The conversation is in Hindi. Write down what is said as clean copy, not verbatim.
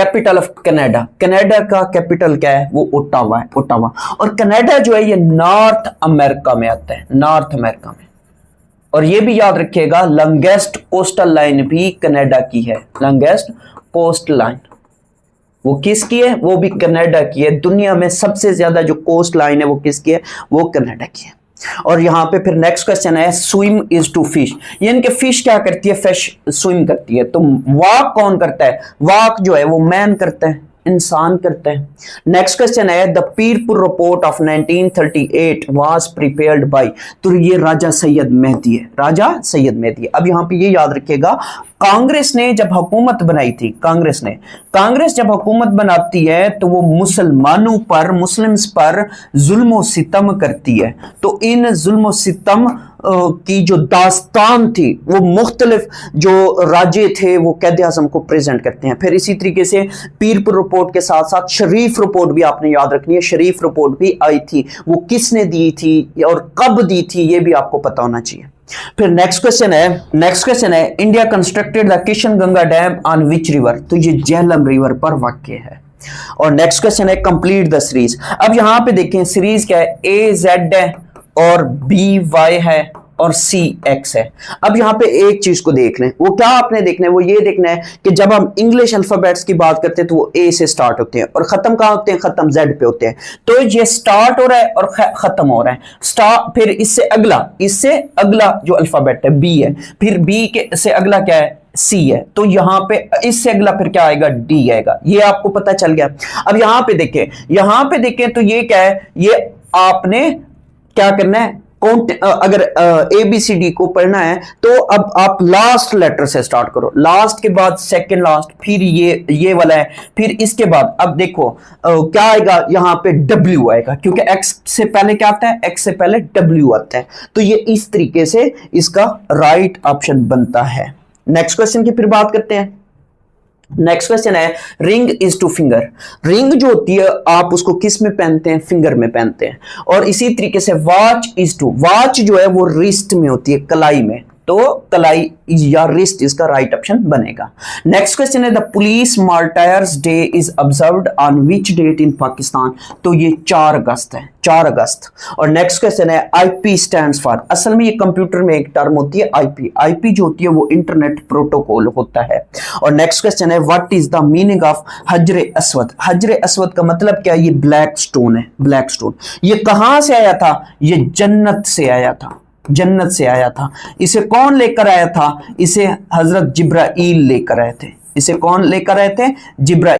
कैपिटल ऑफ कनाडा, कनाडा का कैपिटल क्या है, वो ओटावा है, ओटावा। और कनाडा जो है ये नॉर्थ अमेरिका में आता है, नॉर्थ अमेरिका में। और ये भी याद रखिएगा लॉन्गेस्ट कोस्टल लाइन भी कनाडा की है, लॉन्गेस्ट कोस्ट लाइन वो किसकी है, वो भी कनाडा की है। दुनिया में सबसे ज्यादा जो कोस्ट लाइन है वो किसकी है, वो कनाडा की है। और यहां पे फिर नेक्स्ट क्वेश्चन है स्विम इज टू फिश, यानी कि फिश क्या करती है, फिश स्विम करती है। तो वॉक कौन करता है, वॉक जो है वो मैन करता है, इंसान करता है। नेक्स्ट क्वेश्चन है the Pirpur report of 1938 was prepared by, तो ये राजा सैयद मेहदी है, राजा सैयद मेहदी। अब यहां पे ये याद रखिएगा कांग्रेस ने जब हुकूमत बनाई थी, कांग्रेस जब हुकूमत बनाती है तो वो मुसलमानों पर, मुस्लिम्स पर जुल्म सितम करती है। तो इन जुल्म सितम की जो दास्तान थी वो मुख्तलिफ जो राज्य थे वो कैद आज़म को प्रेजेंट करते हैं। फिर इसी तरीके से पीरपुर रिपोर्ट के साथ साथ शरीफ रिपोर्ट भी आपने याद रखनी है, शरीफ रिपोर्ट भी आई थी, वो किसने दी थी और कब दी थी ये भी आपको पता होना चाहिए। फिर नेक्स्ट क्वेश्चन है India constructed the Kishan Ganga dam on which river, तो ये झेलम रिवर पर वाक़ है। और नेक्स्ट क्वेश्चन है कंप्लीट द सीरीज। अब यहां पे देखें सीरीज क्या है, ए जेड है और बी वाई है और सी एक्स है। अब यहां पे एक चीज को देख लें, वो क्या आपने देखना है, वो ये देखना है कि जब हम इंग्लिश अल्फाबेट्स की बात करते हैं तो वो ए से स्टार्ट होते हैं और खत्म कहां होते हैं, खत्म जेड पे होते हैं। तो ये स्टार्ट हो रहा है और खत्म हो रहा है, स्टार्ट फिर इससे अगला जो अल्फाबेट है बी है, फिर बी के से अगला क्या है, सी है। तो यहां पे इससे अगला फिर क्या आएगा, डी आएगा। ये आपको पता चल गया। अब यहां पे देखें तो ये क्या है, ये आपने क्या करना है, अगर ए बी सी डी को पढ़ना है तो अब आप लास्ट लेटर से स्टार्ट करो, लास्ट के बाद सेकंड लास्ट, फिर ये वाला है, फिर इसके बाद अब देखो क्या आएगा, यहां पे डब्ल्यू आएगा, क्योंकि एक्स से पहले क्या आता है, एक्स से पहले डब्ल्यू आता है। तो ये इस तरीके से इसका राइट ऑप्शन बनता है। नेक्स्ट क्वेश्चन की फिर बात करते हैं। नेक्स्ट क्वेश्चन है ring is two finger, ring जो होती है आप उसको किस में पहनते हैं, फिंगर में पहनते हैं। और इसी तरीके से वॉच इज टू, वॉच जो है वो रिस्ट में होती है, कलाई में, तो कलाई या रिस्ट इसका राइट ऑप्शन बनेगा। नेक्स्ट क्वेश्चन है the police martyrs day is observed on which date in Pakistan, तो ये 4 अगस्त है, 4 अगस्त। और नेक्स्ट क्वेश्चन है आईपी स्टैंड्स फॉर, असल में ये कंप्यूटर में एक टर्म होती है आईपी, आईपी जो होती है वो इंटरनेट प्रोटोकॉल होता है। और नेक्स्ट क्वेश्चन है what is the meaning of हजरे अस्वद, हजरे अस्वद का मतलब क्या है, ये ब्लैक स्टोन है, ब्लैक स्टोन। ये कहां से आया था, ये जन्नत से आया था, जन्नत से आया था। इसे कौन लेकर आया था, इसे हजरत जिब्राईल लेकर आए थे, इसे कौन लेकर आए थे, जिब्राईल।